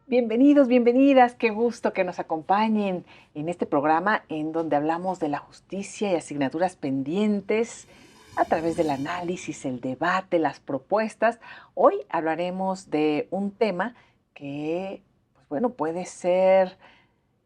Bienvenidos, bienvenidas, qué gusto que nos acompañen en este programa en donde hablamos de la justicia y asignaturas pendientes a través del análisis, el debate, las propuestas. Hoy hablaremos de un tema que, pues bueno, puede ser,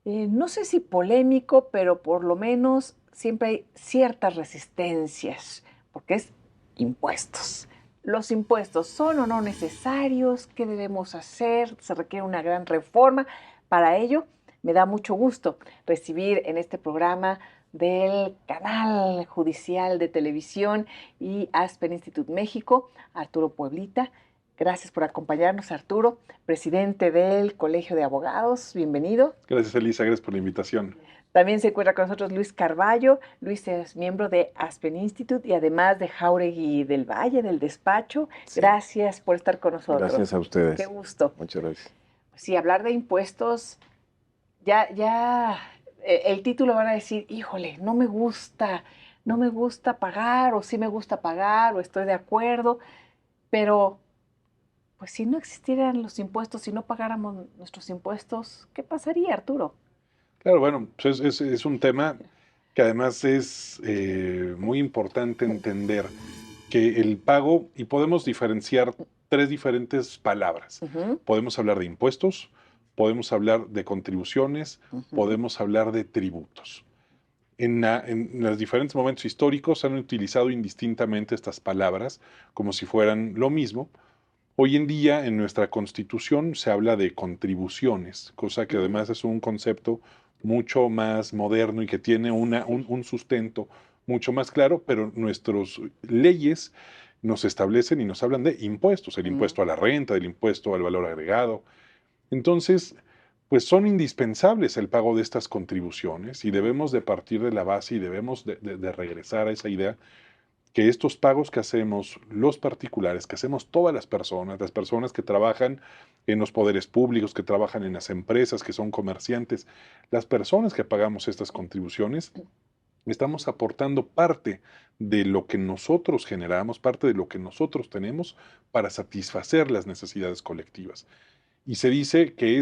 no sé si polémico, pero por lo menos siempre hay ciertas resistencias, porque es impuestos. ¿Los impuestos son o no necesarios? ¿Qué debemos hacer? Se requiere una gran reforma. Para ello, me da mucho gusto recibir en este programa del canal judicial de televisión y Aspen Institute México, Arturo Pueblita. Gracias por acompañarnos, Arturo, presidente del Colegio de Abogados. Bienvenido. Gracias, Elisa, gracias por la invitación. También se encuentra con nosotros Luis Carballo. Luis es miembro de Aspen Institute y además de Jauregui del Valle, del despacho. Sí, Gracias por estar con gracias nosotros. a Qué ustedes. gusto. Muchas gracias. Sí, hablar de impuestos, el título van a decir, híjole, no me gusta pagar, o sí me gusta pagar, o estoy de acuerdo, pero pues si no existieran los impuestos, si no pagáramos nuestros impuestos, ¿qué pasaría, Arturo? Claro, bueno, pues es un tema que además es muy importante entender que el pago, y podemos diferenciar tres diferentes palabras. Ujú, Podemos hablar de impuestos, podemos hablar de contribuciones, ujú, podemos hablar de tributos. En los diferentes momentos históricos han utilizado indistintamente estas palabras como si fueran lo mismo. Hoy en día en nuestra Constitución se habla de contribuciones, cosa que ujú, además es un concepto mucho más moderno y que tiene un sustento mucho más claro, pero nuestras leyes nos establecen y nos hablan de impuestos, el ujú. impuesto a la renta, el impuesto al valor agregado. Entonces, pues son indispensables el pago de estas contribuciones y debemos de partir de la base y debemos de regresar a esa idea que estos pagos que hacemos los particulares, que hacemos todas las personas que trabajan en los poderes públicos, que trabajan en las empresas, que son comerciantes, las personas que pagamos estas contribuciones, estamos aportando parte de lo que nosotros generamos, parte de lo que nosotros tenemos para satisfacer las necesidades colectivas. Y se dice que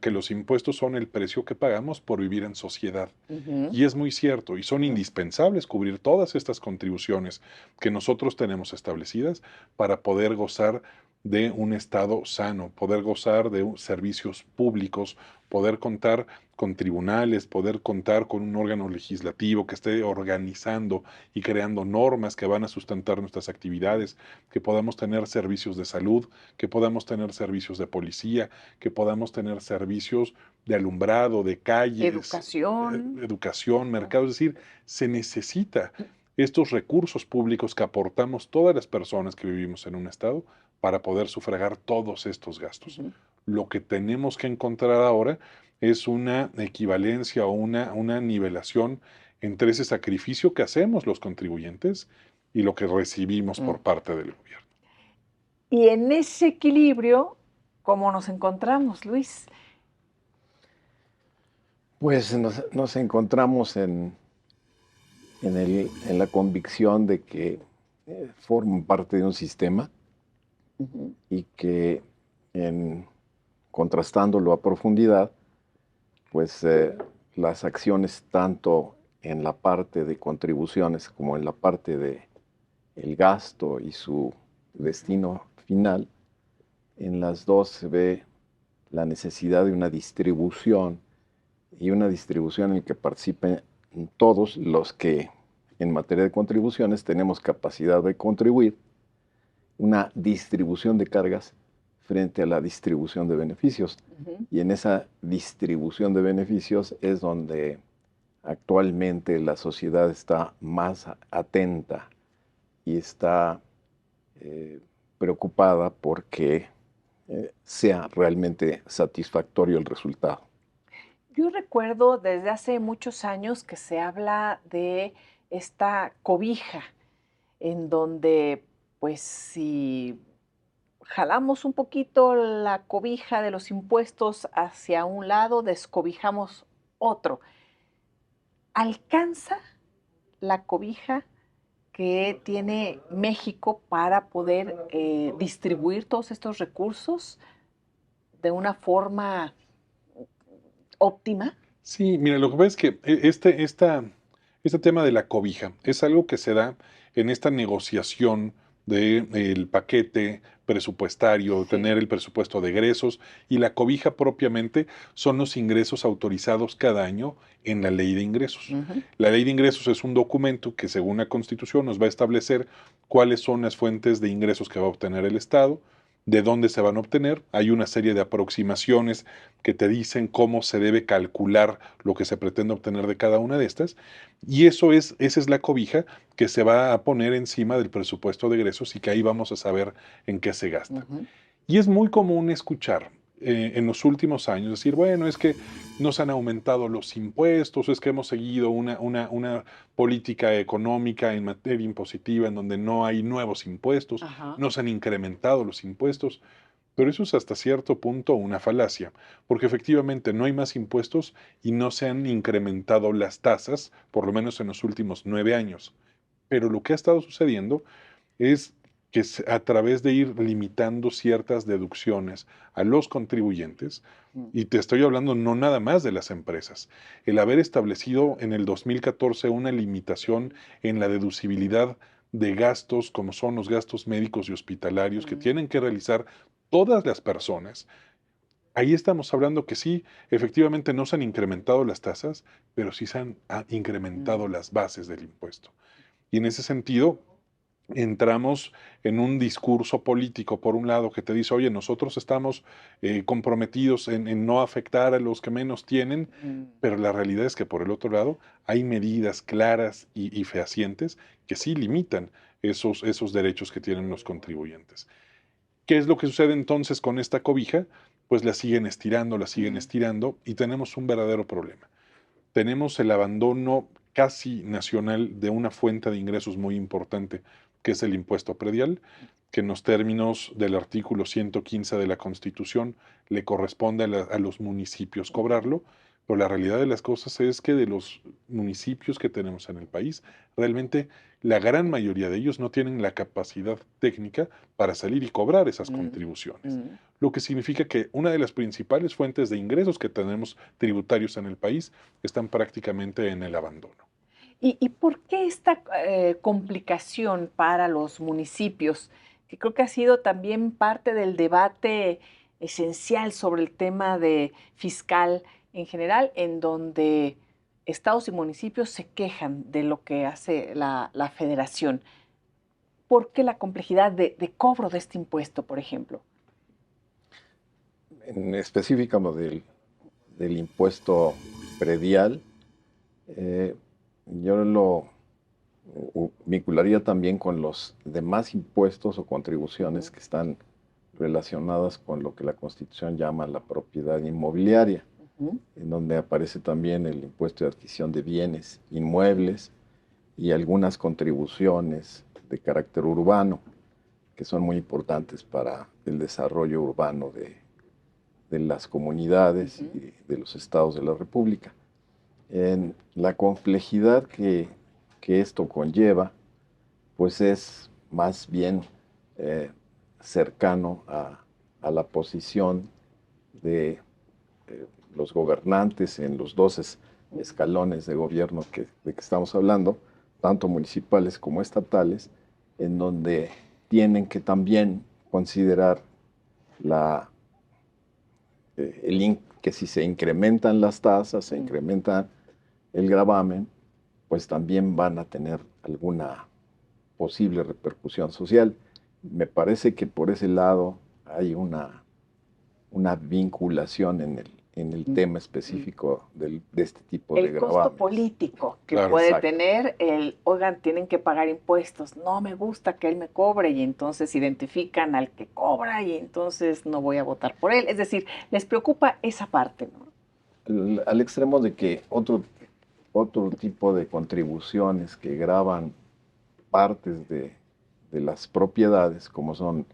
que los impuestos son el precio que pagamos por vivir en sociedad. Ujú, Y es muy cierto, y son ujú. indispensables cubrir todas estas contribuciones que nosotros tenemos establecidas para poder gozar de un Estado sano, poder gozar de servicios públicos, poder contar con tribunales, poder contar con un órgano legislativo que esté organizando y creando normas que van a sustentar nuestras actividades, que podamos tener servicios de salud, que podamos tener servicios de policía, que podamos tener servicios de alumbrado, de calles, Educación. educación, mercado, es decir, se necesita estos recursos públicos que aportamos todas las personas que vivimos en un estado para poder sufragar todos estos gastos. Ujú. Lo que tenemos que encontrar ahora es una equivalencia o una nivelación entre ese sacrificio que hacemos los contribuyentes y lo que recibimos Mm. por parte del gobierno. Y en ese equilibrio, ¿cómo nos encontramos, Luis? Pues nos encontramos en la convicción de que forman parte de un sistema Ujú, y que en contrastándolo a profundidad, pues las acciones tanto en la parte de contribuciones como en la parte de el gasto y su destino final, en las dos se ve la necesidad de una distribución y una distribución en la que participen todos los que en materia de contribuciones tenemos capacidad de contribuir, una distribución de cargas frente a la distribución de beneficios. ujú. Y en esa distribución de beneficios es donde actualmente la sociedad está más atenta y está eh, preocupada porque sea realmente satisfactorio el resultado. Yo recuerdo desde hace muchos años que se habla de esta cobija, en donde, pues, si jalamos un poquito la cobija de los impuestos hacia un lado, descobijamos otro. ¿Alcanza la cobija que tiene México para poder distribuir todos estos recursos? de una forma óptima? Sí, mira, lo que pasa es que este tema de la cobija es algo que se da en esta negociación del paquete presupuestario, Sí. tener el presupuesto de egresos, y la cobija propiamente son los ingresos autorizados cada año en la ley de ingresos. Ujú. La ley de ingresos es un documento que, según la Constitución, nos va a establecer cuáles son las fuentes de ingresos que va a obtener el Estado, de dónde se van a obtener. Hay una serie de aproximaciones que te dicen cómo se debe calcular lo que se pretende obtener de cada una de estas, y esa es la cobija que se va a poner encima del presupuesto de egresos y que ahí vamos a saber en qué se gasta. Ujú. Y es muy común escuchar en los últimos años decir, bueno, es que nos han aumentado los impuestos, es que hemos seguido una política económica en materia impositiva en donde no hay nuevos impuestos, Ajá. nos han incrementado los impuestos. Pero eso es hasta cierto punto una falacia, porque efectivamente no hay más impuestos y no se han incrementado las tasas, por lo menos en los últimos 9 años. Pero lo que ha estado sucediendo es que a través de ir limitando ciertas deducciones a los contribuyentes, Mm. y te estoy hablando no nada más de las empresas, el haber establecido en el 2014 una limitación en la deducibilidad de gastos como son los gastos médicos y hospitalarios que Mm. tienen que realizar todas las personas, ahí estamos hablando que sí, efectivamente no se han incrementado las tasas, pero sí se han incrementado Mm. las bases del impuesto. Y en ese sentido, entramos en un discurso político, por un lado, que te dice, oye, nosotros estamos comprometidos en no afectar a los que menos tienen, Mm. pero la realidad es que por el otro lado hay medidas claras y fehacientes que sí limitan esos derechos que tienen los contribuyentes. ¿Qué es lo que sucede entonces con esta cobija? Pues la siguen Mm. estirando y tenemos un verdadero problema. Tenemos el abandono casi nacional de una fuente de ingresos muy importante, que es el impuesto predial, que en los términos del artículo 115 de la Constitución le corresponde a los municipios Ujú. cobrarlo, pero la realidad de las cosas es que de los municipios que tenemos en el país, realmente la gran mayoría de ellos no tienen la capacidad técnica para salir y cobrar esas Mm. contribuciones, Mm. lo que significa que una de las principales fuentes de ingresos que tenemos tributarios en el país están prácticamente en el abandono. ¿Y por qué esta complicación para los municipios? Que creo que ha sido también parte del debate esencial sobre el tema de fiscal en general, en donde estados y municipios se quejan de lo que hace la federación. ¿Por qué la complejidad de cobro de este impuesto, por ejemplo? En específico del impuesto predial, eh, yo lo vincularía también con los demás impuestos o contribuciones Ujú. que están relacionadas con lo que la Constitución llama la propiedad inmobiliaria, Ujú. en donde aparece también el impuesto de adquisición de bienes inmuebles y algunas contribuciones de carácter urbano, que son muy importantes para el desarrollo urbano de las comunidades Ujú. y de los estados de la República. En la complejidad que esto conlleva, pues es más bien eh, cercano a la posición de los gobernantes en los dos escalones de gobierno de que estamos hablando, tanto municipales como estatales, en donde tienen que también considerar la, que si se incrementan las tasas, se Mm. incrementa el gravamen, pues también van a tener alguna posible repercusión social. Me parece que por ese lado hay una vinculación en el Mm. tema Mm. específico de este tipo de El costo gravámenes. político que Claro. puede Exacto. tener oigan, tienen que pagar impuestos, no me gusta que él me cobre y entonces identifican al que cobra y entonces no voy a votar por él. Es decir, les preocupa esa parte, ¿no? Al extremo de que otro tipo de contribuciones que graban partes de las propiedades, como son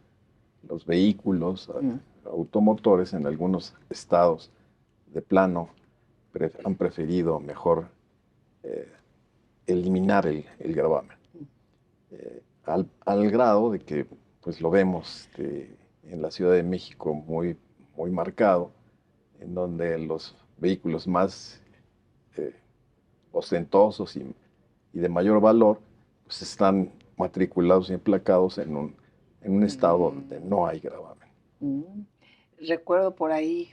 los vehículos Mm. automotores, en algunos estados de plano han preferido mejor eh, eliminar el gravamen. Al grado de que pues lo vemos en la Ciudad de México muy, muy marcado, en donde los vehículos más ostentosos y de mayor valor, pues están matriculados y emplacados en un estado donde no hay gravamen. Mm. Recuerdo por ahí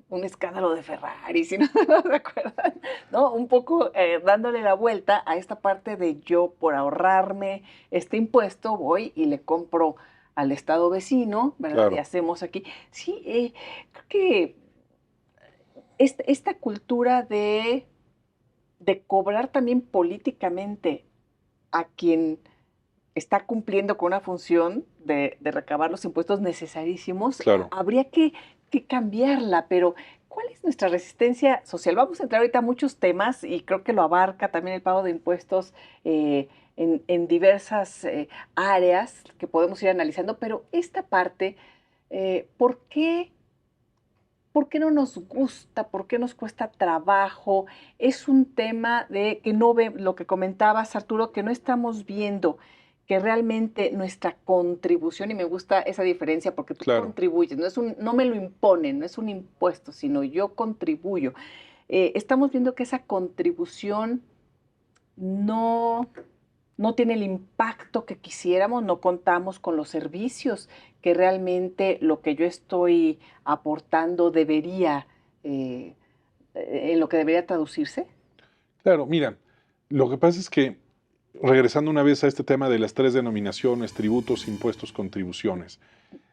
un escándalo de Ferrari, si no se acuerdan, ¿no? Un poco dándole la vuelta a esta parte de yo, por ahorrarme este impuesto, voy y le compro al estado vecino, ¿verdad? Y Claro, hacemos aquí. Sí, creo que esta cultura de cobrar también políticamente a quien está cumpliendo con una función de recabar los impuestos necesarísimos, claro. habría que cambiarla, pero ¿cuál es nuestra resistencia social? Vamos a entrar ahorita a muchos temas y creo que lo abarca también el pago de impuestos en diversas áreas que podemos ir analizando, pero esta parte, ¿por qué? ¿Por qué no nos gusta? ¿Por qué nos cuesta trabajo? Es un tema de que no ve, lo que comentabas, Arturo, que no estamos viendo que realmente nuestra contribución, y me gusta esa diferencia porque tú Claro. contribuyes, no me lo imponen, no es un impuesto, sino yo contribuyo. Estamos viendo que esa contribución no, no tiene el impacto que quisiéramos, no contamos con los servicios que realmente lo que yo estoy aportando debería, en lo que debería traducirse. Claro, mira, lo que pasa es que, regresando una vez a este tema de las tres denominaciones, tributos, impuestos, contribuciones,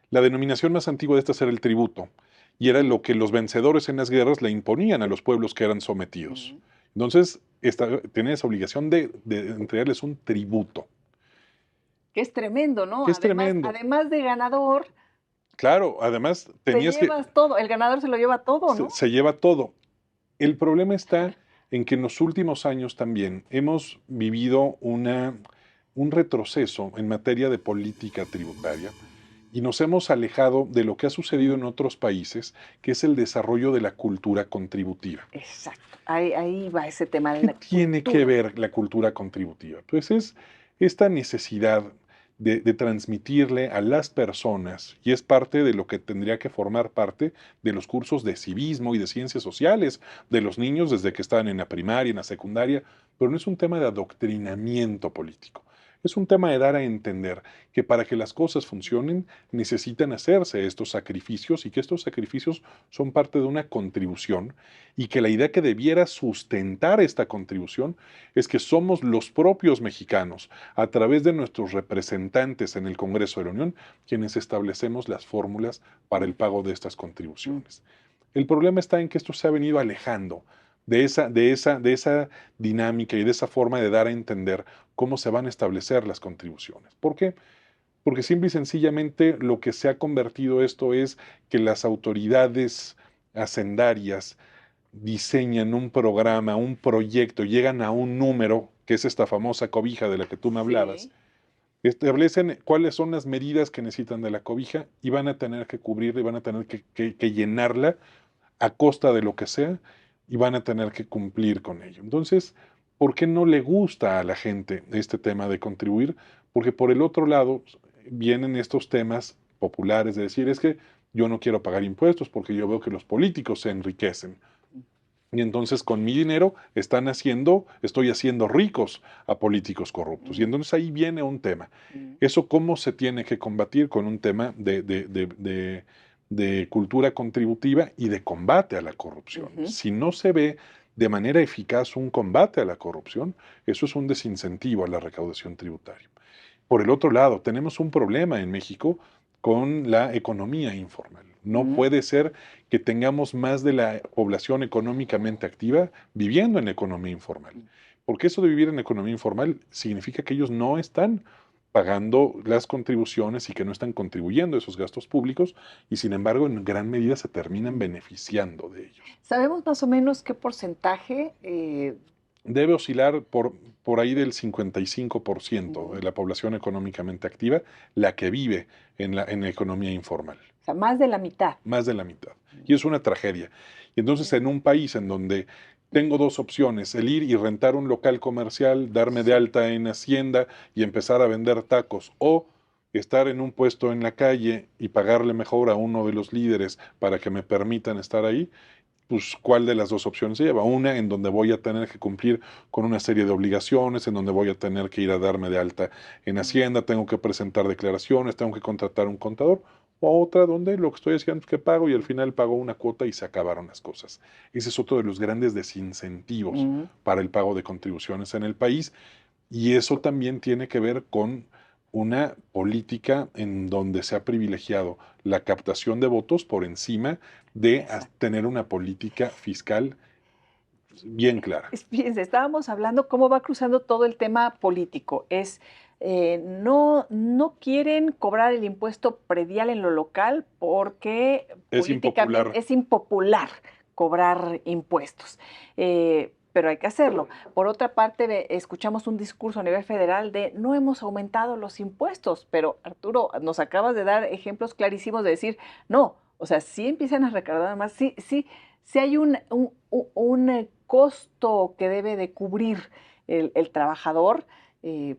la denominación más antigua de estas era el tributo, y era lo que los vencedores en las guerras le imponían a los pueblos que eran sometidos. Ujú. Entonces, tenía esa obligación de entregarles un tributo, Que es tremendo, ¿no? que es tremendo. Además de ganador, Claro, además te tenías que, llevas todo, el ganador se lo lleva todo, ¿no? se lleva todo. El problema está en que en los últimos años también hemos vivido un retroceso en materia de política tributaria y nos hemos alejado de lo que ha sucedido en otros países, que es el desarrollo de la cultura contributiva. Exacto, ahí va ese tema de ¿Qué la tiene que cultura. ver la cultura contributiva? Pues es esta necesidad de transmitirle a las personas, y es parte de lo que tendría que formar parte de los cursos de civismo y de ciencias sociales de los niños desde que están en la primaria, en la secundaria, pero no es un tema de adoctrinamiento político. Es un tema de dar a entender que para que las cosas funcionen necesitan hacerse estos sacrificios y que estos sacrificios son parte de una contribución y que la idea que debiera sustentar esta contribución es que somos los propios mexicanos, a través de nuestros representantes en el Congreso de la Unión, quienes establecemos las fórmulas para el pago de estas contribuciones. El problema está en que esto se ha venido alejando de esa dinámica y de esa forma de dar a entender cómo se van a establecer las contribuciones. ¿Por qué? Porque simple y sencillamente lo que se ha convertido esto es que las autoridades hacendarias diseñan un programa, un proyecto, llegan a un número, que es esta famosa cobija de la que tú me hablabas, Sí. establecen cuáles son las medidas que necesitan de la cobija y van a tener que cubrirla y van a tener que llenarla a costa de lo que sea y van a tener que cumplir con ello. Entonces, ¿por qué no le gusta a la gente este tema de contribuir? Porque por el otro lado vienen estos temas populares de decir, es que yo no quiero pagar impuestos porque yo veo que los políticos se enriquecen. Y entonces con mi dinero estoy haciendo ricos a políticos corruptos. Y entonces ahí viene un tema. Mm. ¿Eso cómo se tiene que combatir? Con un tema de cultura contributiva y de combate a la corrupción. Ujú. Si no se ve de manera eficaz un combate a la corrupción, eso es un desincentivo a la recaudación tributaria. Por el otro lado, tenemos un problema en México con la economía informal. No Mm. puede ser que tengamos más de la población económicamente activa viviendo en economía informal. Porque eso de vivir en economía informal significa que ellos no están pagando las contribuciones y que no están contribuyendo a esos gastos públicos y sin embargo en gran medida se terminan beneficiando de ellos. ¿Sabemos más o menos qué porcentaje? Debe oscilar por ahí del 55% Ujú. de la población económicamente activa, la que vive en la economía informal, O sea, más de la mitad. más de la mitad. Y es una tragedia. Y entonces en un país en donde tengo dos opciones, el ir y rentar un local comercial, darme de Sí. alta en Hacienda y empezar a vender tacos, o estar en un puesto en la calle y pagarle mejor a uno de los líderes para que me permitan estar ahí, pues ¿cuál de las dos opciones se lleva? Una en donde voy a tener que cumplir con una serie de obligaciones, en donde voy a tener que ir a darme de alta en Hacienda, tengo que presentar declaraciones, tengo que contratar un contador, o otra donde lo que estoy haciendo es que pago y al final pago una cuota y se acabaron las cosas. Ese es otro de los grandes desincentivos Mm. para el pago de contribuciones en el país, y eso también tiene que ver con una política en donde se ha privilegiado la captación de votos por encima de Exacto. tener una política fiscal bien clara. Fíjense, estábamos hablando cómo va cruzando todo el tema político. No quieren cobrar el impuesto predial en lo local porque Es políticamente impopular. es impopular cobrar impuestos. Pero hay que hacerlo. Por otra parte, escuchamos un discurso a nivel federal de no hemos aumentado los impuestos, pero Arturo, nos acabas de dar ejemplos clarísimos de decir, no, o sea, sí empiezan a recaudar más, sí hay un costo que debe de cubrir el trabajador, eh,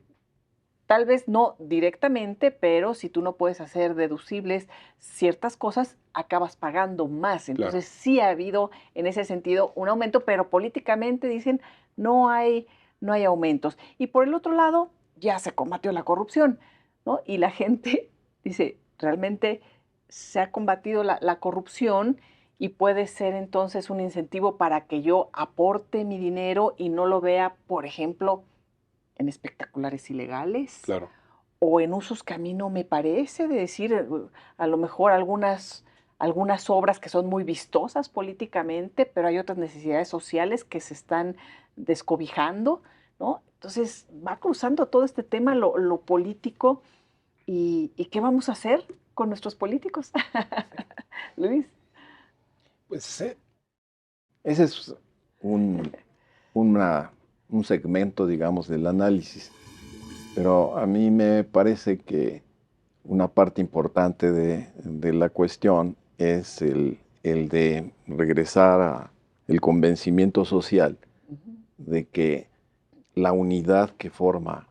tal vez no directamente, pero si tú no puedes hacer deducibles ciertas cosas, acabas pagando más. Claro. Entonces sí ha habido en ese sentido un aumento, pero políticamente dicen no hay, no hay aumentos. Y por el otro lado, ya se combatió la corrupción, ¿no? Y la gente dice, realmente se ha combatido la corrupción y puede ser entonces un incentivo para que yo aporte mi dinero y no lo vea, por ejemplo, en espectaculares ilegales Claro. o en usos que a mí no me parece, de decir, a lo mejor algunas obras que son muy vistosas políticamente, pero hay otras necesidades sociales que se están descobijando, ¿no? Entonces va cruzando todo este tema, lo político, y ¿qué vamos a hacer con nuestros políticos? Luis. Pues ese es un, una- un segmento, digamos, del análisis. Pero a mí me parece que una parte importante de la cuestión es el de regresar a el convencimiento social Ujú. de que la unidad que forma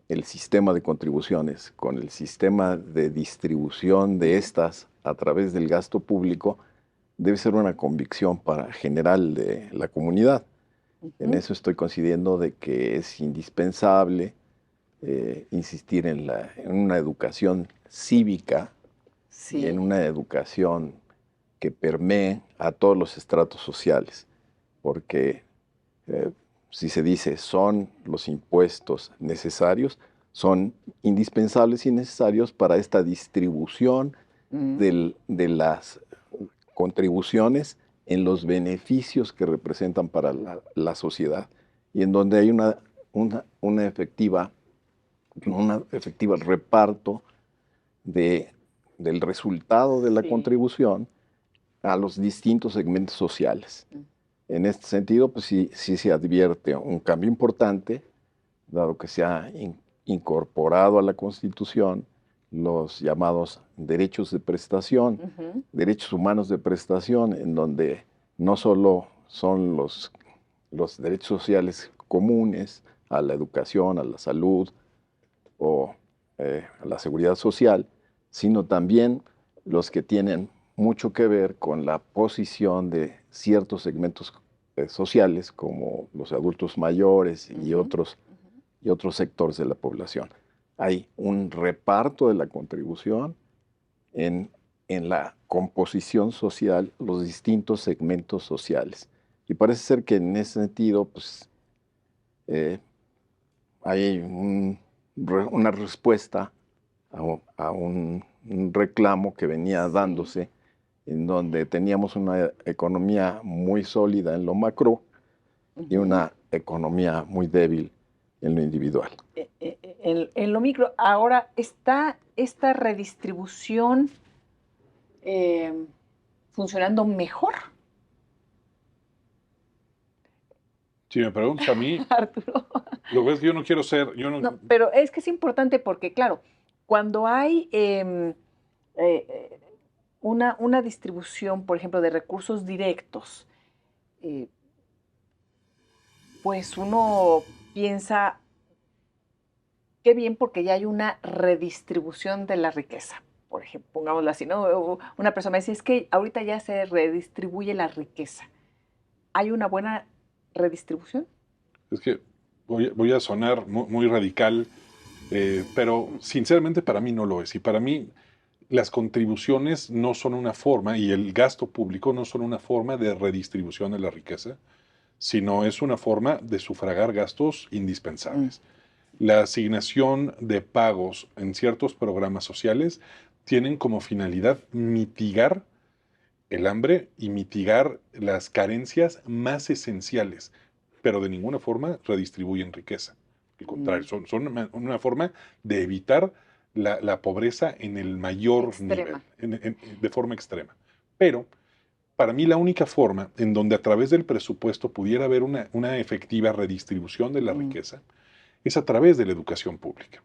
el sistema de contribuciones con el sistema de distribución de estas a través del gasto público debe ser una convicción para general de la comunidad. En Ujú. eso estoy coincidiendo de que es indispensable insistir en una educación cívica y en Sí, una educación que permee a todos los estratos sociales, porque eh, si se dice son los impuestos necesarios, son indispensables y necesarios para esta distribución mm, de las contribuciones en los beneficios que representan para la sociedad y en donde hay una efectiva reparto de, del resultado de la sí. contribución a los distintos segmentos sociales. Mm. En este sentido, pues sí se advierte un cambio importante, dado que se ha incorporado a la Constitución los llamados derechos de prestación, Ujú. derechos humanos de prestación, en donde no solo son los derechos sociales comunes a la educación, a la salud o a la seguridad social, sino también los que tienen mucho que ver con la posición de ciertos segmentos sociales, como los adultos mayores Ujú. Ujú. y otros sectores de la población. Hay un reparto de la contribución en, en la composición social, los distintos segmentos sociales. Y parece ser que en ese sentido, pues, eh, hay una respuesta a un reclamo que venía Sí. dándose, en donde teníamos una economía muy sólida en lo macro y Ujú. una economía muy débil en lo individual. En lo micro, ahora está esta redistribución eh, funcionando mejor, Si me preguntas a mí, Arturo. lo ves que yo no quiero ser, yo no, No, pero es que es importante porque, claro, cuando hay eh, una distribución, por ejemplo, de recursos directos, eh, pues uno piensa, qué bien porque ya hay una redistribución de la riqueza. Por ejemplo, pongámoslo así, ¿no? Una persona me dice, es que ahorita ya se redistribuye la riqueza. ¿Hay una buena redistribución? Es que voy a sonar muy radical, pero sinceramente para mí no lo es. Y para mí las contribuciones no son una forma, y el gasto público no son una forma de redistribución de la riqueza, sino es una forma de sufragar gastos indispensables. La asignación de pagos en ciertos programas sociales tienen como finalidad mitigar el hambre y mitigar las carencias más esenciales, pero de ninguna forma redistribuyen riqueza. Al contrario, son una forma de evitar la pobreza en el mayor Extrema. nivel, de forma extrema. Pero para mí la única forma en donde a través del presupuesto pudiera haber una efectiva redistribución de la riqueza es a través de la educación pública.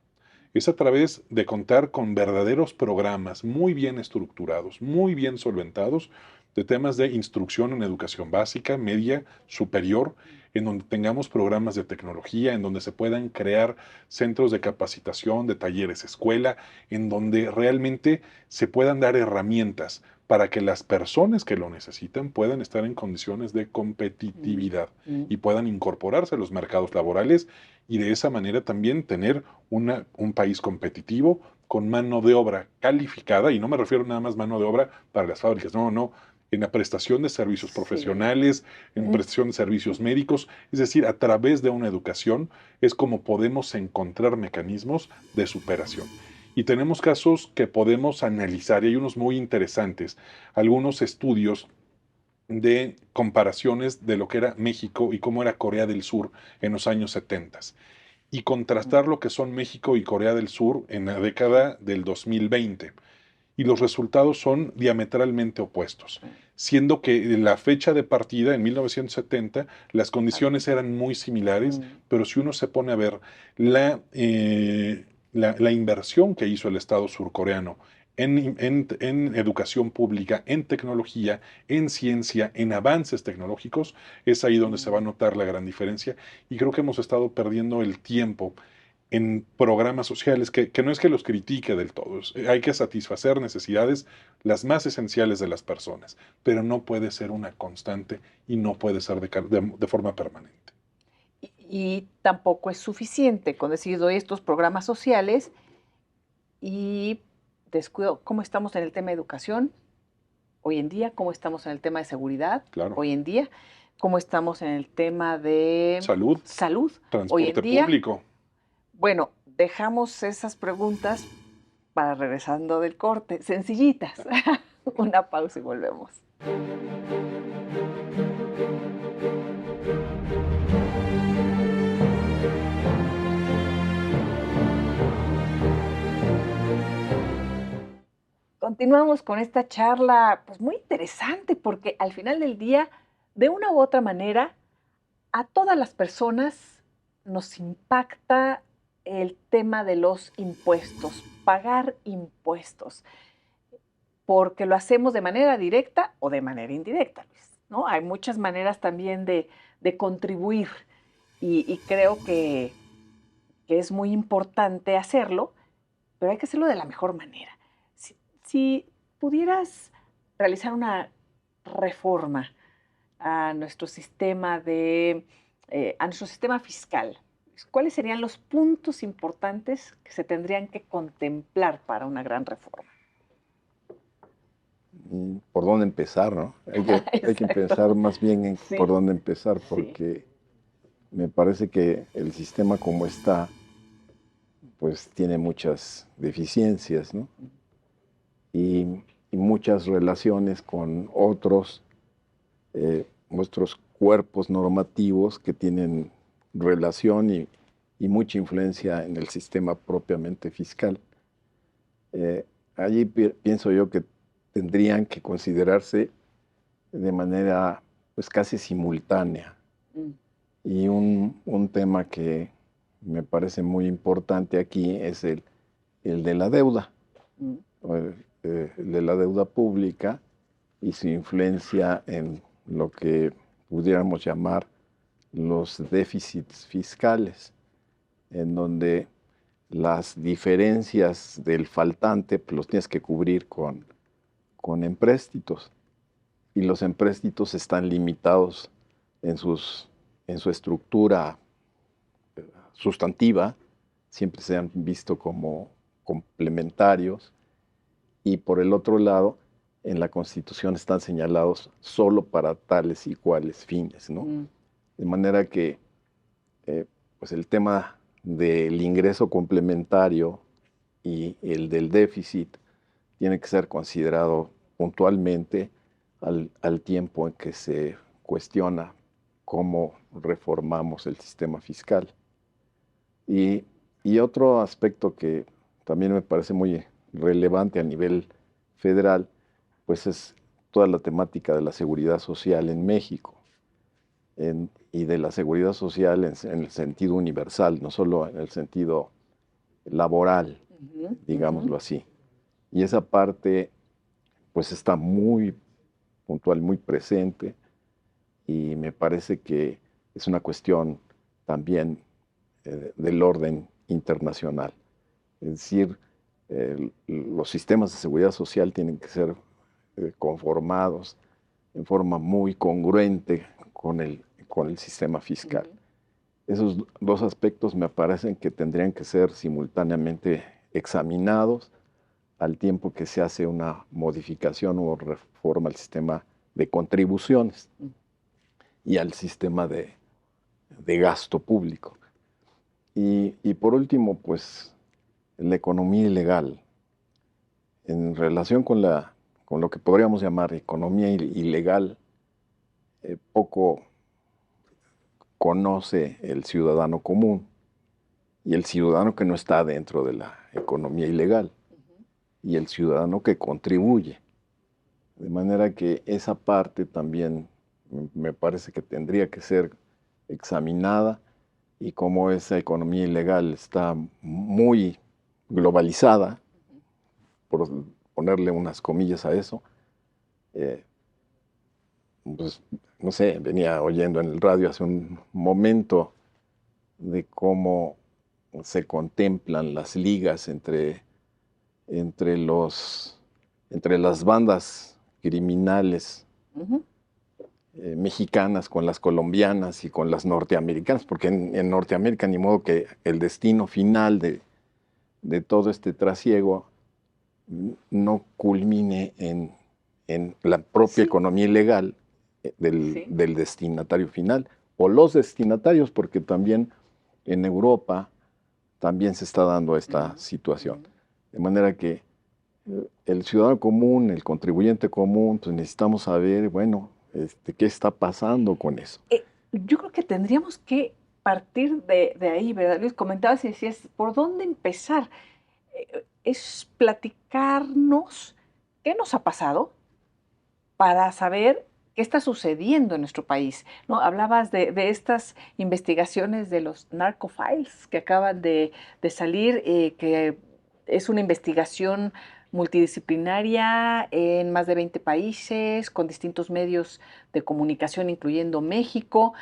Es a través de contar con verdaderos programas muy bien estructurados, muy bien solventados, de temas de instrucción en educación básica, media, superior, en donde tengamos programas de tecnología, en donde se puedan crear centros de capacitación, de talleres escuela, en donde realmente se puedan dar herramientas para que las personas que lo necesitan puedan estar en condiciones de competitividad y puedan incorporarse a los mercados laborales y de esa manera también tener un país competitivo con mano de obra calificada, y no me refiero nada más mano de obra para las fábricas, no, en la prestación de servicios profesionales, en prestación de servicios médicos, es decir, a través de una educación es como podemos encontrar mecanismos de superación. Y tenemos casos que podemos analizar, y hay unos muy interesantes, algunos estudios de comparaciones de lo que era México y cómo era Corea del Sur en los años 70 y contrastar lo que son México y Corea del Sur en la década del 2020. Y los resultados son diametralmente opuestos, siendo que en la fecha de partida, en 1970, las condiciones eran muy similares, pero si uno se pone a ver la inversión que hizo el Estado surcoreano en educación pública, en tecnología, en ciencia, en avances tecnológicos, es ahí donde se va a notar la gran diferencia. Y creo que hemos estado perdiendo el tiempo en programas sociales, que no es que los critique del todo, hay que satisfacer necesidades las más esenciales de las personas, pero no puede ser una constante y no puede ser de forma permanente. Y tampoco es suficiente con decir, doy estos programas sociales y descuido cómo estamos en el tema de educación hoy en día, cómo estamos en el tema de seguridad Claro. hoy en día, cómo estamos en el tema de Salud, hoy en transporte día. público. Bueno, dejamos esas preguntas para regresando del corte, sencillitas. Una pausa y volvemos. Continuamos con esta charla, pues muy interesante, porque al final del día, de una u otra manera, a todas las personas nos impacta el tema de los impuestos, pagar impuestos, porque lo hacemos de manera directa o de manera indirecta, Luis, ¿no? Hay muchas maneras también de contribuir y creo que es muy importante hacerlo, pero hay que hacerlo de la mejor manera. Si pudieras realizar una reforma a nuestro sistema a nuestro sistema fiscal, ¿cuáles serían los puntos importantes que se tendrían que contemplar para una gran reforma? ¿Por dónde empezar, no? Hay que Exacto. pensar más bien en Sí. por dónde empezar, Sí. porque me parece que el sistema como está, pues tiene muchas deficiencias, ¿no? Y muchas relaciones con nuestros cuerpos normativos que tienen relación y mucha influencia en el sistema propiamente fiscal. Allí pienso yo que tendrían que considerarse de manera pues casi simultánea. Y un tema que me parece muy importante aquí es el de la deuda, el de la deuda pública y su influencia en lo que pudiéramos llamar los déficits fiscales, en donde las diferencias del faltante pues, los tienes que cubrir con empréstitos. Y los empréstitos están limitados en su estructura sustantiva, siempre se han visto como complementarios, y por el otro lado, en la Constitución están señalados solo para tales y cuales fines, ¿no? De manera que pues el tema del ingreso complementario y el del déficit tiene que ser considerado puntualmente al tiempo en que se cuestiona cómo reformamos el sistema fiscal. Y otro aspecto que también me parece muy relevante a nivel federal, pues es toda la temática de la seguridad social en México y de la seguridad social en el sentido universal, no solo en el sentido laboral, digámoslo así. Y esa parte pues está muy puntual, muy presente, y me parece que es una cuestión también del orden internacional. Es decir, los sistemas de seguridad social tienen que ser conformados en forma muy congruente con el sistema fiscal. Esos dos aspectos me parecen que tendrían que ser simultáneamente examinados al tiempo que se hace una modificación o reforma al sistema de contribuciones y al sistema de gasto público. Y por último, pues, la economía ilegal. En relación con lo que podríamos llamar economía ilegal, poco conoce el ciudadano común y el ciudadano que no está dentro de la economía ilegal y el ciudadano que contribuye. De manera que esa parte también me parece que tendría que ser examinada, y como esa economía ilegal está muy globalizada, por ponerle unas comillas a eso, pues no sé, venía oyendo en el radio hace un momento de cómo se contemplan las ligas entre las bandas criminales mexicanas con las colombianas y con las norteamericanas, porque en Norteamérica ni modo que el destino final de todo este trasiego no culmine en la propia economía ilegal del destinatario final, o los destinatarios, porque también en Europa también se está dando esta situación. De manera que el ciudadano común, el contribuyente común, pues necesitamos saber, bueno, qué está pasando con eso. Yo creo que tendríamos que partir de ahí, ¿verdad, Luis? Comentabas y decías, ¿por dónde empezar? Es platicarnos qué nos ha pasado para saber qué está sucediendo en nuestro país, ¿no? Hablabas de estas investigaciones de los narcofiles que acaban de salir, que es una investigación multidisciplinaria en más de 20 países, con distintos medios de comunicación, incluyendo México,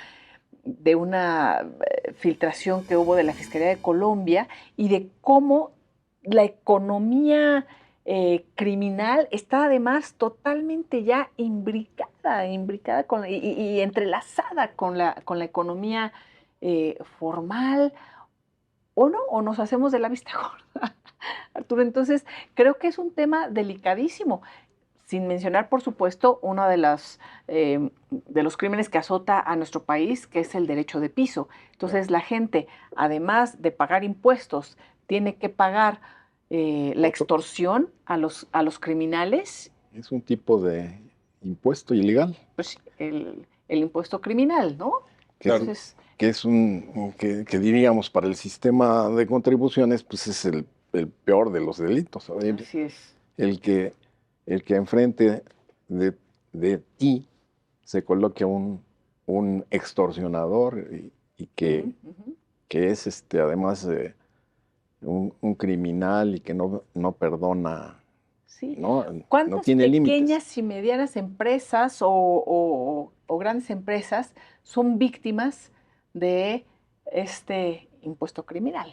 de una filtración que hubo de la Fiscalía de Colombia y de cómo la economía criminal está además totalmente ya imbricada y entrelazada con la economía formal, o no, o nos hacemos de la vista gorda, Arturo. Entonces, creo que es un tema delicadísimo, sin mencionar, por supuesto, uno de los crímenes que azota a nuestro país, que es el derecho de piso. Entonces, la gente, además de pagar impuestos, tiene que pagar la extorsión a los criminales. Es un tipo de impuesto ilegal. Pues el impuesto criminal, ¿no? Entonces, que diríamos para el sistema de contribuciones, pues es el peor de los delitos. Así es. El que enfrente de ti se coloque un extorsionador y que es además un criminal y que no perdona. Sí. No ¿Cuántas tiene pequeñas límites. y medianas empresas o grandes empresas son víctimas de este impuesto criminal?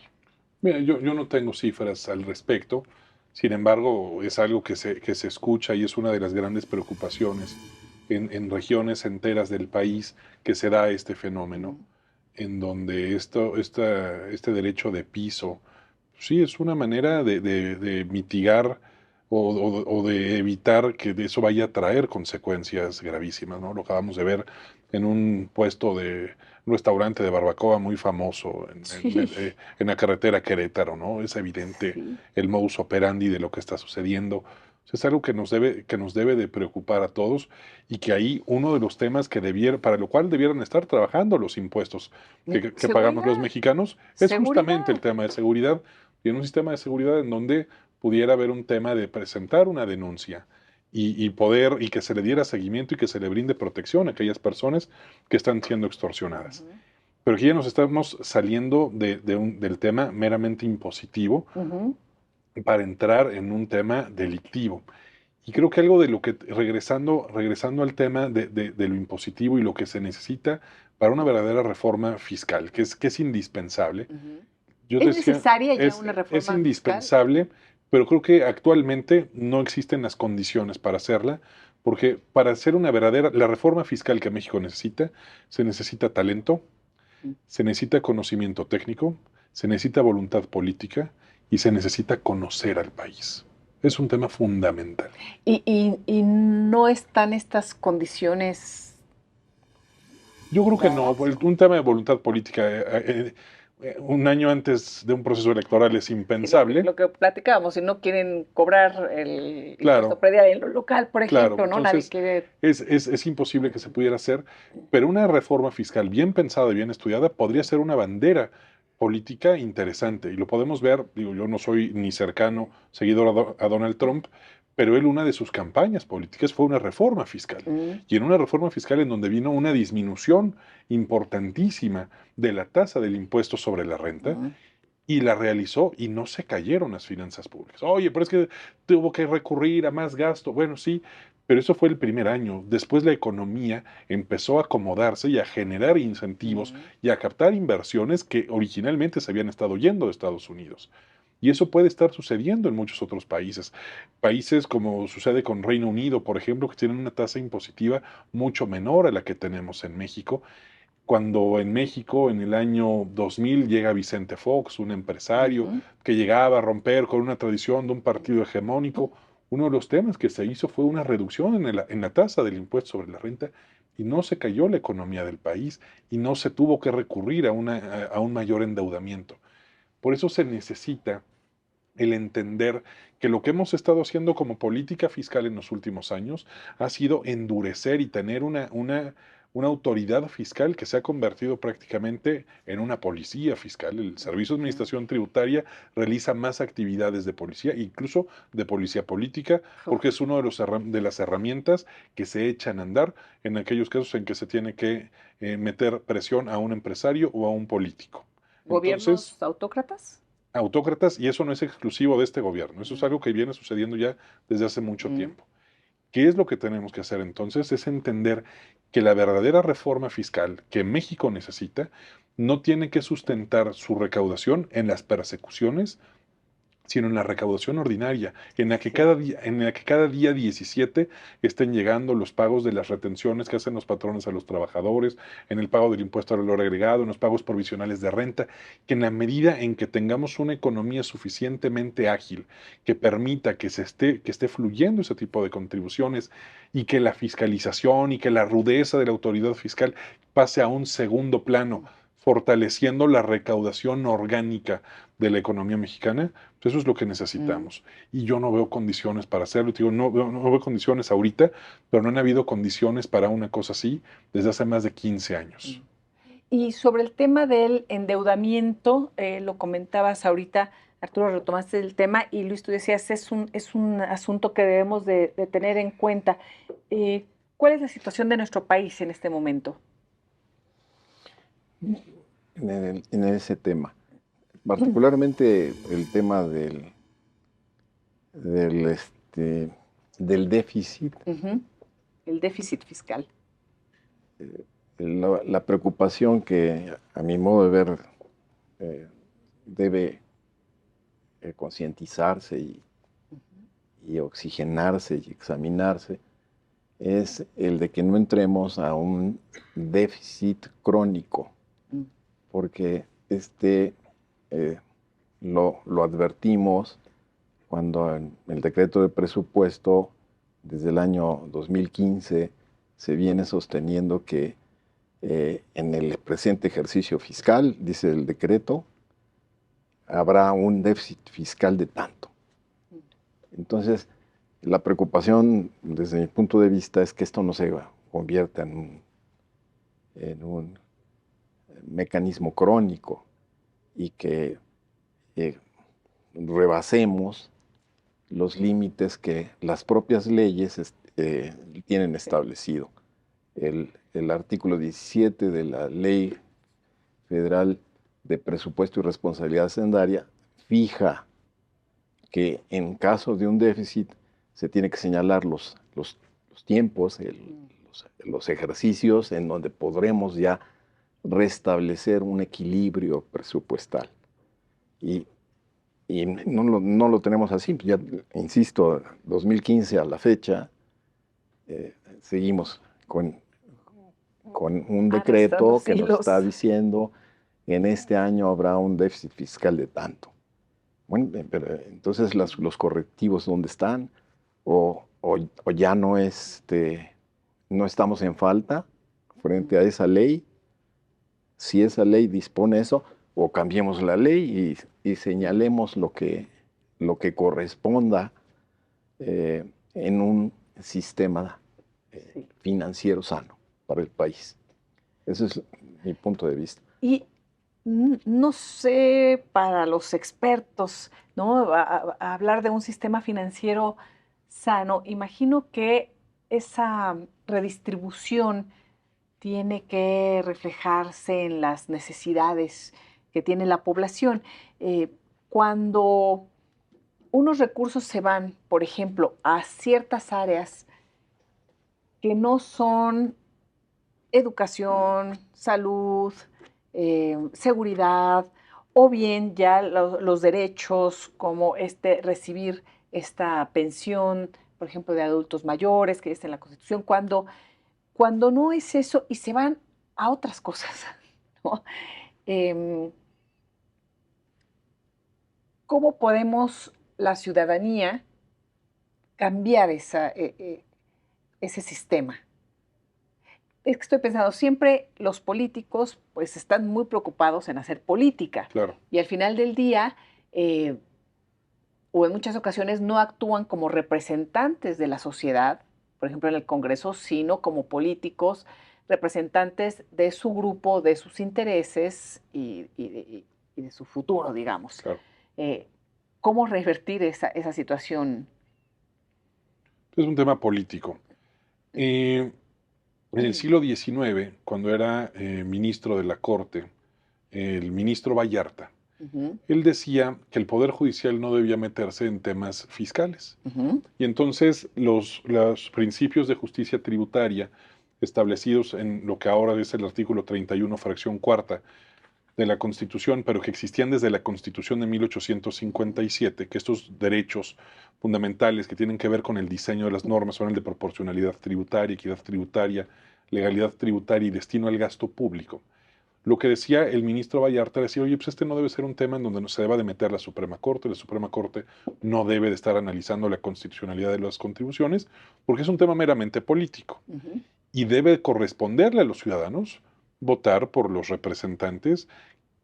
Mira, yo no tengo cifras al respecto, sin embargo, es algo que se escucha y es una de las grandes preocupaciones en regiones enteras del país que se da este fenómeno, en donde este derecho de piso, sí, es una manera de mitigar o de evitar que de eso vaya a traer consecuencias gravísimas, ¿no? Lo acabamos de ver en un puesto de un restaurante de barbacoa muy famoso Sí, en la carretera Querétaro, ¿no? Es evidente sí. el modus operandi de lo que está sucediendo. O sea, es algo que nos debe de preocupar a todos y que ahí uno de los temas que para lo cual debieran estar trabajando los impuestos que pagamos los Seguridad, mexicanos es justamente el seguridad. tema de seguridad y en un sistema de seguridad en donde pudiera haber un tema de presentar una denuncia y que se le diera seguimiento y que se le brinde protección a aquellas personas que están siendo extorsionadas. Ujú, Pero aquí ya nos estamos saliendo del tema meramente impositivo ujú. para entrar en un tema delictivo. Y creo que algo de lo que, regresando al tema de lo impositivo y lo que se necesita para una verdadera reforma fiscal, que es indispensable, Ujú. yo ¿Es decía, necesaria ya una es reforma fiscal? indispensable, pero creo que actualmente no existen las condiciones para hacerla, porque para hacer la reforma fiscal que México necesita, se necesita talento, Mm. se necesita conocimiento técnico, se necesita voluntad política y se necesita conocer al país. Es un tema fundamental. Y no están estas condiciones Yo creo que no, dadas. un tema de voluntad política, un año antes de un proceso electoral es Sí, impensable. lo que platicábamos, si no quieren cobrar el impuesto Claro, predial en lo local, por claro. ejemplo, ¿no? Nadie Entonces, quiere. es imposible que se pudiera hacer, pero una reforma fiscal bien pensada y bien estudiada podría ser una bandera política interesante. Y lo podemos ver, digo, yo no soy ni cercano seguidor a Donald Trump, pero él una de sus campañas políticas fue una reforma fiscal. Mm, Y en una reforma fiscal en donde vino una disminución importantísima de la tasa del impuesto sobre la renta, mm, y la realizó y no se cayeron las finanzas públicas. Oye, pero es que tuvo que recurrir a más gasto. Bueno, sí, pero eso fue el primer año. Después la economía empezó a acomodarse y a generar incentivos mm. y a captar inversiones que originalmente se habían estado yendo de Estados Unidos. Y eso puede estar sucediendo en muchos otros países. Países como sucede con Reino Unido, por ejemplo, que tienen una tasa impositiva mucho menor a la que tenemos en México cuando en México, en el año 2000, llega Vicente Fox, un empresario Ujú. que llegaba a romper con una tradición de un partido hegemónico, uno de los temas que se hizo fue una reducción en la tasa del impuesto sobre la renta y no se cayó la economía del país y no se tuvo que recurrir a un mayor endeudamiento. Por eso se necesita el entender que lo que hemos estado haciendo como política fiscal en los últimos años ha sido endurecer y tener una autoridad fiscal que se ha convertido prácticamente en una policía fiscal. El Servicio de Ujú. Administración Tributaria realiza más actividades de policía, incluso de policía política, Uf. porque es una de las herramientas que se echan a andar en aquellos casos en que se tiene que meter presión a un empresario o a un político. Entonces, ¿Gobiernos autócratas? autócratas, y eso no es exclusivo de este gobierno, eso es Mm, algo que viene sucediendo ya desde hace mucho mm, tiempo. ¿Qué es lo que tenemos que hacer entonces? Es entender que la verdadera reforma fiscal que México necesita no tiene que sustentar su recaudación en las persecuciones sino en la recaudación ordinaria, sí. en la que cada día 17 estén llegando los pagos de las retenciones que hacen los patrones a los trabajadores, en el pago del impuesto al valor agregado, en los pagos provisionales de renta, que en la medida en que tengamos una economía suficientemente ágil que permita que esté fluyendo ese tipo de contribuciones y que la fiscalización y que la rudeza de la autoridad fiscal pase a un segundo plano, fortaleciendo la recaudación orgánica de la economía mexicana, pues eso es lo que Mm, necesitamos. Y yo no veo condiciones para hacerlo. Te digo, no veo condiciones ahorita, pero no han habido condiciones para una cosa así desde hace más de 15 mm. años. Y sobre el tema del endeudamiento, lo comentabas ahorita, Arturo, retomaste el tema y Luis, tú decías, es un asunto que debemos de tener en cuenta. Eh, ¿Cuál es la situación de nuestro país en este momento? en ese tema. Particularmente el tema del, este, del déficit, Ujú. El déficit fiscal. la preocupación que a mi modo de ver eh, debe concientizarse y oxigenarse y examinarse, es el de que no entremos a un déficit crónico, porque lo advertimos cuando en el decreto de presupuesto desde el año 2015 se viene sosteniendo que en el presente ejercicio fiscal, dice el decreto, habrá un déficit fiscal de tanto. Entonces, la preocupación desde mi punto de vista es que esto no se convierta en un mecanismo crónico y que rebasemos los límites que las propias leyes tienen establecido. El artículo 17 de la Ley Federal de Presupuesto y Responsabilidad Hacendaria fija que en caso de un déficit se tiene que señalar los tiempos, los ejercicios en donde podremos ya restablecer un equilibrio presupuestal. Y no lo tenemos así. Ya, insisto, 2015 a la fecha, seguimos con un decreto que nos está diciendo que en este año habrá un déficit fiscal de tanto. Bueno, pero entonces los correctivos, ¿dónde están? O ya no estamos en falta frente a esa ley. Si esa ley dispone eso, o cambiemos la ley y señalemos lo que corresponda en un sistema financiero sano para el país. Ese es mi punto de vista. Y no sé, para los expertos, ¿no? A hablar de un sistema financiero sano, imagino que esa redistribución tiene que reflejarse en las necesidades que tiene la población. Cuando unos recursos se van, por ejemplo, a ciertas áreas que no son educación, salud, seguridad, o bien ya los derechos como recibir esta pensión, por ejemplo, de adultos mayores, que está en la Constitución, cuando no es eso y se van a otras cosas, ¿no? ¿Cómo podemos la ciudadanía cambiar ese sistema? Es que estoy pensando, siempre los políticos pues están muy preocupados en hacer política. Claro. Y al final del día, o en muchas ocasiones, no actúan como representantes de la sociedad, por ejemplo en el Congreso, sino como políticos, representantes de su grupo, de sus intereses y de su futuro, digamos. Claro. ¿Cómo revertir esa situación? Es un tema político. En el siglo XIX, cuando era ministro de la Corte, el ministro Vallarta, él decía que el Poder Judicial no debía meterse en temas fiscales. Y entonces los principios de justicia tributaria establecidos en lo que ahora es el artículo 31, fracción cuarta de la Constitución, pero que existían desde la Constitución de 1857, que estos derechos fundamentales que tienen que ver con el diseño de las normas son el de proporcionalidad tributaria, equidad tributaria, legalidad tributaria y destino al gasto público. Lo que decía el ministro Vallarta decía, oye, pues este no debe ser un tema en donde no se deba de meter la Suprema Corte no debe de estar analizando la constitucionalidad de las contribuciones, porque es un tema meramente político. Y debe corresponderle a los ciudadanos votar por los representantes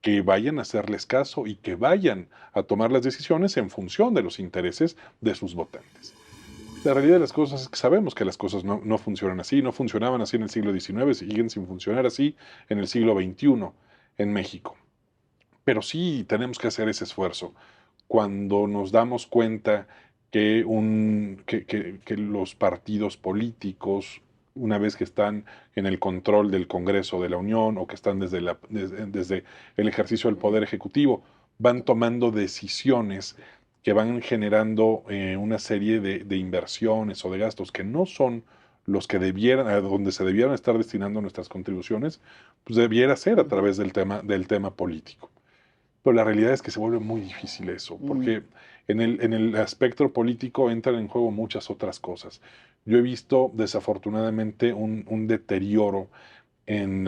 que vayan a hacerles caso y que vayan a tomar las decisiones en función de los intereses de sus votantes. La realidad de las cosas es que sabemos que las cosas no funcionan así, no funcionaban así en el siglo XIX, siguen sin funcionar así en el siglo XXI en México. Pero sí tenemos que hacer ese esfuerzo. Cuando nos damos cuenta que los partidos políticos, una vez que están en el control del Congreso de la Unión o que están desde el ejercicio del Poder Ejecutivo, van tomando decisiones que van generando una serie de inversiones o de gastos que no son los que a donde se debieran estar destinando nuestras contribuciones, pues debiera ser a través del tema político. pero la realidad es que se vuelve muy difícil eso, porque en el espectro político entran en juego muchas otras cosas. Yo he visto desafortunadamente un deterioro en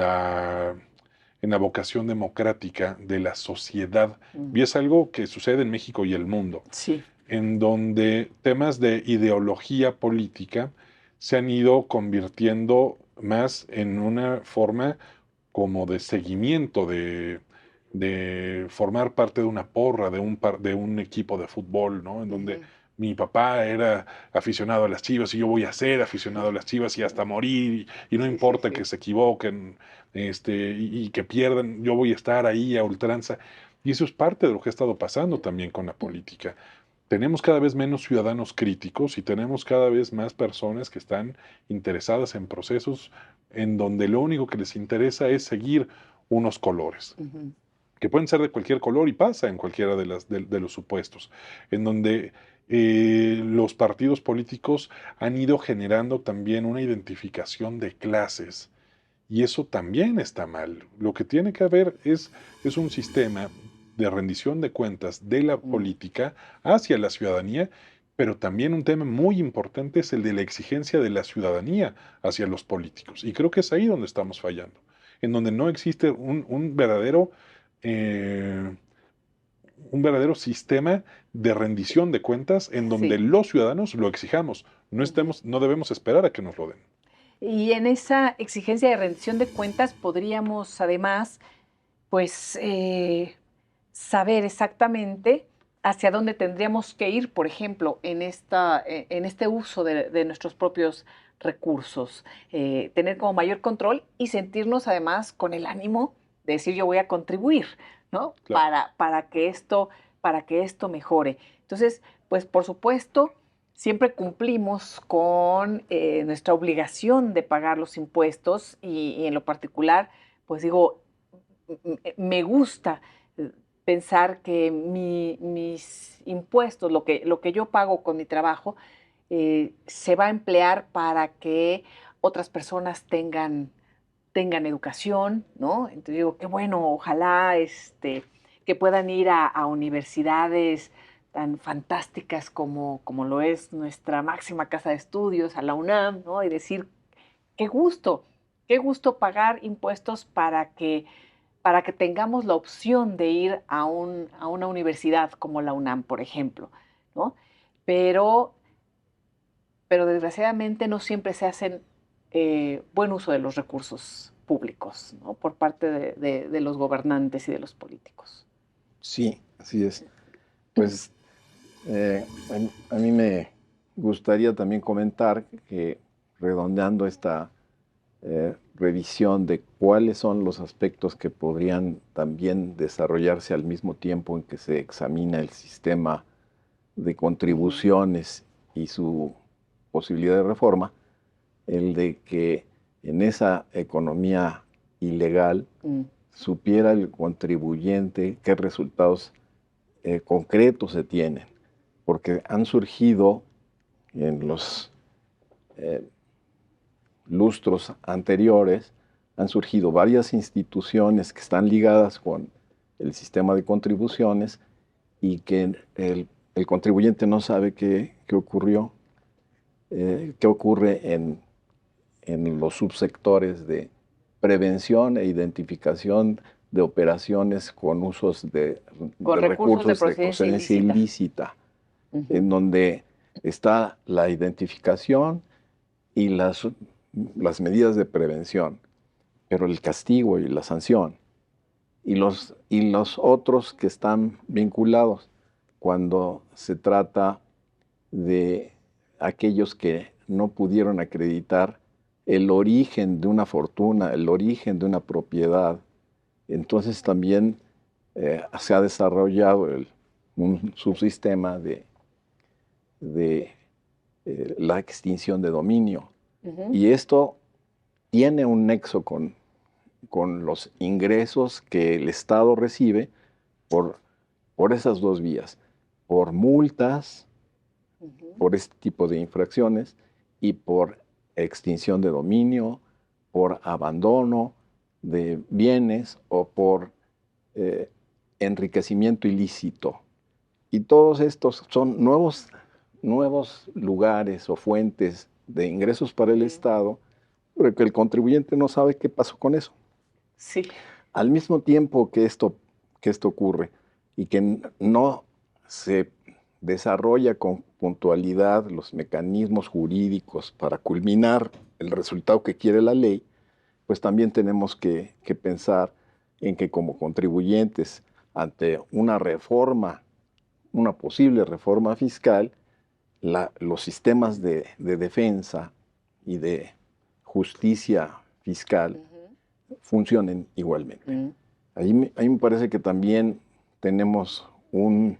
en la vocación democrática de la sociedad, y es algo que sucede en México y el mundo, Sí. en donde temas de ideología política se han ido convirtiendo más en una forma como de seguimiento, de formar parte de una porra, de un equipo de fútbol, ¿no? En donde mi papá era aficionado a las Chivas y yo voy a ser aficionado a las Chivas y hasta morir, y no Sí, sí, importa sí. que se equivoquen, y que pierdan, yo voy a estar ahí a ultranza. Y eso es parte de lo que ha estado pasando también con la política. Tenemos cada vez menos ciudadanos críticos y tenemos cada vez más personas que están interesadas en procesos en donde lo único que les interesa es seguir unos colores, que pueden ser de cualquier color y pasa en cualquiera de los supuestos, en donde los partidos políticos han ido generando también una identificación de clases. Y eso también está mal. Lo que tiene que haber es un sistema de rendición de cuentas de la política hacia la ciudadanía, pero también un tema muy importante es el de la exigencia de la ciudadanía hacia los políticos. Y creo que es ahí donde estamos fallando, en donde no existe eh, un verdadero sistema de rendición de cuentas en donde Sí. los ciudadanos lo exijamos. No debemos esperar a que nos lo den. Y en esa exigencia de rendición de cuentas podríamos además, pues, saber exactamente hacia dónde tendríamos que ir, por ejemplo, en este uso de nuestros propios recursos, tener como mayor control y sentirnos además con el ánimo de decir yo voy a contribuir, ¿no? Claro. Para que esto mejore. Entonces, pues por supuesto, siempre cumplimos con nuestra obligación de pagar los impuestos y en lo particular, pues digo, me gusta pensar que mis impuestos, lo que yo pago con mi trabajo, se va a emplear para que otras personas tengan educación, ¿no? Entonces digo, qué bueno, ojalá que puedan ir a universidades tan fantásticas como lo es nuestra máxima casa de estudios, a la UNAM, ¿no? Y decir, qué gusto pagar impuestos para que tengamos la opción de ir a una universidad como la UNAM, por ejemplo, ¿no? Pero, pero desgraciadamente no siempre se hacen buen uso de los recursos públicos, ¿no? Por parte de los gobernantes y de los políticos. Sí, así es. Pues a mí me gustaría también comentar que redondeando esta revisión de cuáles son los aspectos que podrían también desarrollarse al mismo tiempo en que se examina el sistema de contribuciones y su posibilidad de reforma, el de que en esa economía ilegal supiera el contribuyente qué resultados concretos se tienen, porque han surgido en los lustros anteriores, han surgido varias instituciones que están ligadas con el sistema de contribuciones y que el contribuyente no sabe qué ocurrió, qué ocurre en los subsectores de prevención e identificación de operaciones con usos de recursos de procedencia ilícita, en donde está la identificación y las medidas de prevención, pero el castigo y la sanción, y los otros que están vinculados cuando se trata de aquellos que no pudieron acreditar el origen de una fortuna, el origen de una propiedad. Entonces también se ha desarrollado un subsistema de la extinción de dominio. Y esto tiene un nexo con los ingresos que el Estado recibe por esas dos vías, por multas, por este tipo de infracciones y por extinción de dominio, por abandono de bienes o por enriquecimiento ilícito. Y todos estos son nuevos lugares o fuentes de ingresos para el Estado, pero que el contribuyente no sabe qué pasó con eso. Sí. Al mismo tiempo que esto ocurre y que no se desarrolla con puntualidad los mecanismos jurídicos para culminar el resultado que quiere la ley, pues también tenemos que pensar en que como contribuyentes ante una reforma, una posible reforma fiscal, los sistemas de defensa y de justicia fiscal funcionen igualmente. Ahí me parece que también tenemos una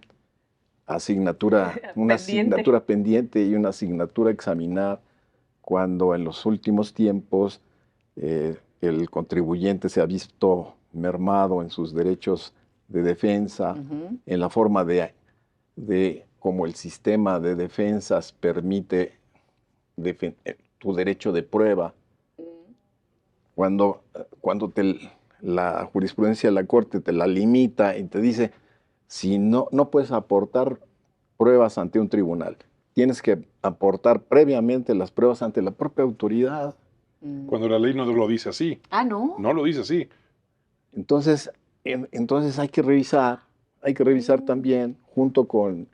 asignatura pendiente y una asignatura a examinar cuando en los últimos tiempos el contribuyente se ha visto mermado en sus derechos de defensa, en la forma de cómo el sistema de defensas permite tu derecho de prueba. Cuando la jurisprudencia de la Corte te la limita y te dice, si no puedes aportar pruebas ante un tribunal, tienes que aportar previamente las pruebas ante la propia autoridad. Cuando la ley no lo dice así. Ah, ¿no? No lo dice así. Entonces hay que revisar también, junto con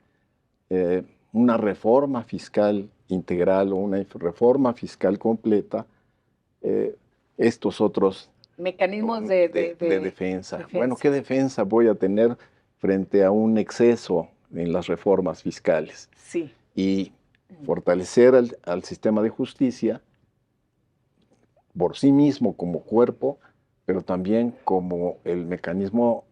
una reforma fiscal integral o una reforma fiscal completa, estos otros mecanismos de defensa. Bueno, ¿qué defensa voy a tener frente a un exceso en las reformas fiscales? Sí. Y fortalecer al sistema de justicia por sí mismo como cuerpo, pero también como el mecanismo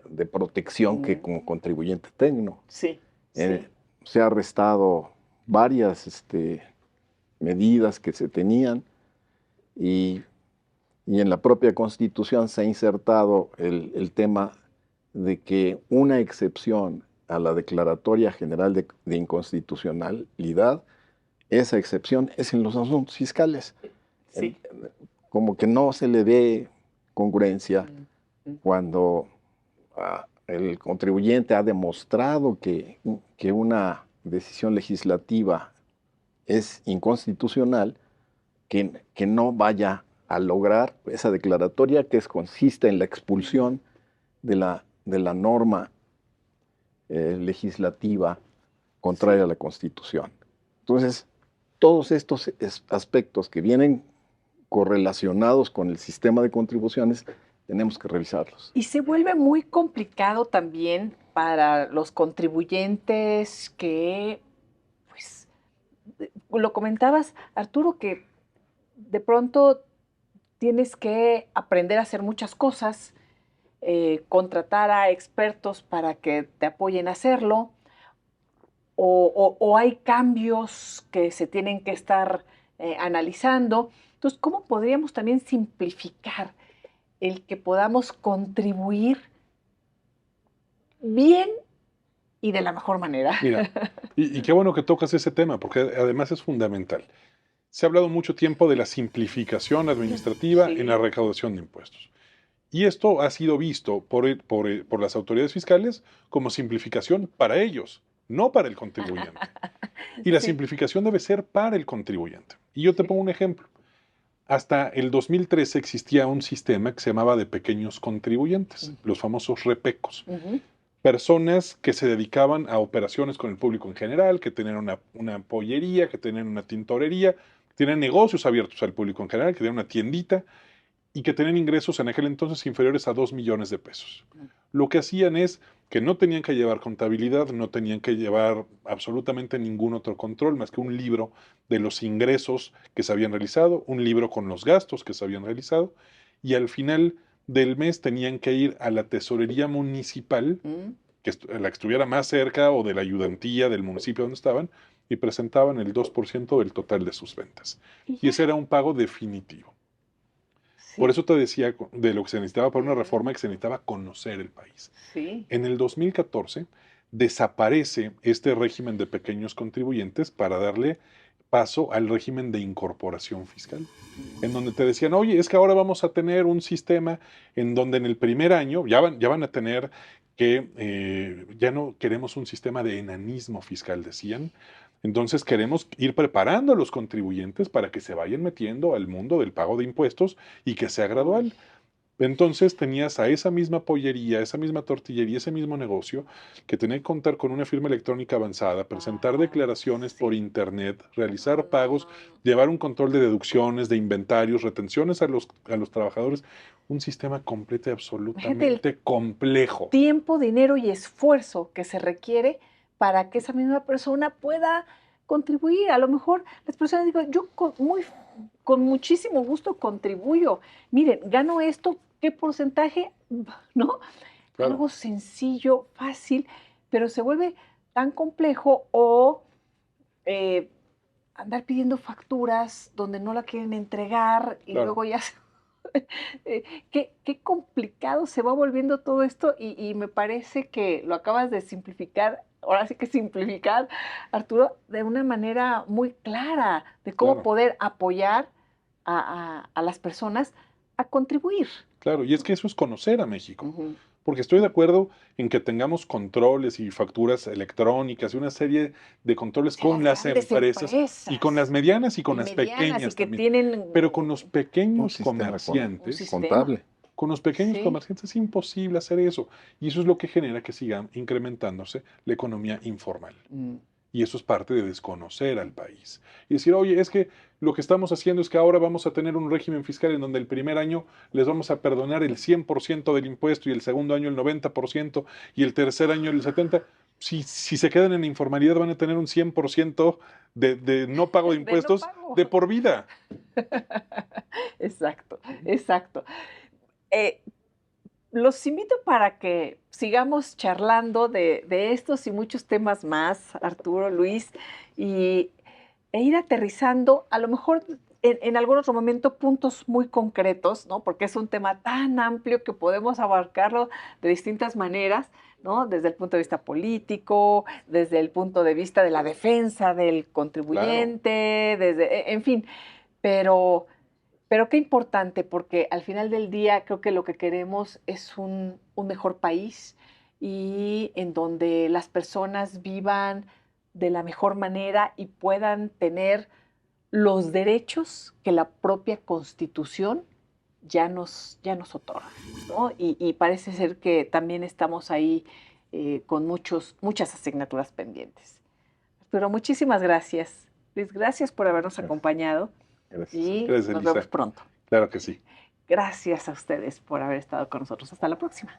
de protección que como contribuyente tengo. Sí. Se ha restado varias medidas que se tenían y en la propia Constitución se ha insertado el tema de que una excepción a la Declaratoria General de Inconstitucionalidad, esa excepción es en los asuntos fiscales. Sí. Como que no se le ve congruencia cuando el contribuyente ha demostrado que una decisión legislativa es inconstitucional, que no vaya a lograr esa declaratoria que consiste en la expulsión de la norma legislativa contraria a la Constitución. Entonces, todos estos aspectos que vienen correlacionados con el sistema de contribuciones, tenemos que revisarlos. Y se vuelve muy complicado también para los contribuyentes que, pues, lo comentabas, Arturo, que de pronto tienes que aprender a hacer muchas cosas, contratar a expertos para que te apoyen a hacerlo, o hay cambios que se tienen que estar analizando. Entonces, ¿cómo podríamos también simplificar el que podamos contribuir bien y de la mejor manera? Mira, y qué bueno que tocas ese tema, porque además es fundamental. Se ha hablado mucho tiempo de la simplificación administrativa en la recaudación de impuestos. Y esto ha sido visto por las autoridades fiscales como simplificación para ellos, no para el contribuyente. Y la simplificación debe ser para el contribuyente. Y yo te pongo un ejemplo. Hasta el 2013 existía un sistema que se llamaba de pequeños contribuyentes, los famosos repecos. Personas que se dedicaban a operaciones con el público en general, que tenían una pollería, que tenían una tintorería, tenían negocios abiertos al público en general, que tenían una tiendita y que tenían ingresos en aquel entonces inferiores a 2 millones de pesos. Lo que hacían es que no tenían que llevar contabilidad, no tenían que llevar absolutamente ningún otro control más que un libro de los ingresos que se habían realizado, un libro con los gastos que se habían realizado, y al final del mes tenían que ir a la tesorería municipal, la que estuviera más cerca, o de la ayudantía del municipio donde estaban, y presentaban el 2% del total de sus ventas. Y ese era un pago definitivo. Por eso te decía de lo que se necesitaba para una reforma, que se necesitaba conocer el país. En el 2014 desaparece este régimen de pequeños contribuyentes para darle paso al régimen de incorporación fiscal, en donde te decían, oye, es que ahora vamos a tener un sistema en donde en el primer año ya van a tener que ya no queremos un sistema de enanismo fiscal, decían. Entonces queremos ir preparando a los contribuyentes para que se vayan metiendo al mundo del pago de impuestos y que sea Uy, gradual. Entonces tenías a esa misma pollería, esa misma tortillería, ese mismo negocio que tenía que contar con una firma electrónica avanzada, presentar ay, declaraciones por sí. internet, No, realizar no, pagos, no, no. llevar un control de deducciones, de inventarios, retenciones a los trabajadores. Un sistema completo y Imagínate el absolutamente complejo. tiempo, dinero y esfuerzo que se requiere para que esa misma persona pueda contribuir. A lo mejor las personas digo, yo con muchísimo gusto contribuyo. Miren, gano esto, ¿qué porcentaje? ¿No? Claro, Algo sencillo, fácil, pero se vuelve tan complejo o eh, andar pidiendo facturas donde no la quieren entregar y claro. luego ya qué complicado se va volviendo todo esto y me parece que lo acabas de simplificar, ahora sí que simplificar, Arturo, de una manera muy clara de cómo Claro. poder apoyar a las personas a contribuir. Claro, y es que eso es conocer a México, Ujú. porque estoy de acuerdo en que tengamos controles y facturas electrónicas y una serie de controles O sea, con las las grandes empresas y con las empresas medianas y con y las medianas y pequeñas que también, tienen pero con los Un pequeños sistema un comerciantes, sistema. contable. con los pequeños Sí. comerciantes es imposible hacer eso, y eso es lo que genera que siga incrementándose la economía informal. Mm. Y eso es parte de desconocer al país. Y decir, oye, es que lo que estamos haciendo es que ahora vamos a tener un régimen fiscal en donde el primer año les vamos a perdonar el 100% del impuesto y el segundo año el 90% y el tercer año el 70%. Si se quedan en la informalidad van a tener un 100% de no pago de De no impuestos pago. de por vida. Exacto, exacto. Eh, los invito para que sigamos charlando de estos y muchos temas más, Arturo, Luis, y, e ir aterrizando, a lo mejor en algún otro momento, puntos muy concretos, ¿no? Porque es un tema tan amplio que podemos abarcarlo de distintas maneras, ¿no? Desde el punto de vista político, desde el punto de vista de la defensa del Claro, contribuyente, desde, en fin, pero qué importante, porque al final del día creo que lo que queremos es un mejor país y en donde las personas vivan de la mejor manera y puedan tener los derechos que la propia Constitución ya nos otorga, ¿no? Y parece ser que también estamos ahí con muchas asignaturas pendientes. Pero muchísimas gracias, Luis, gracias por habernos acompañado Gracias. y gracias nos vemos Elisa. pronto. Claro que sí. Gracias a ustedes por haber estado con nosotros. Hasta la próxima.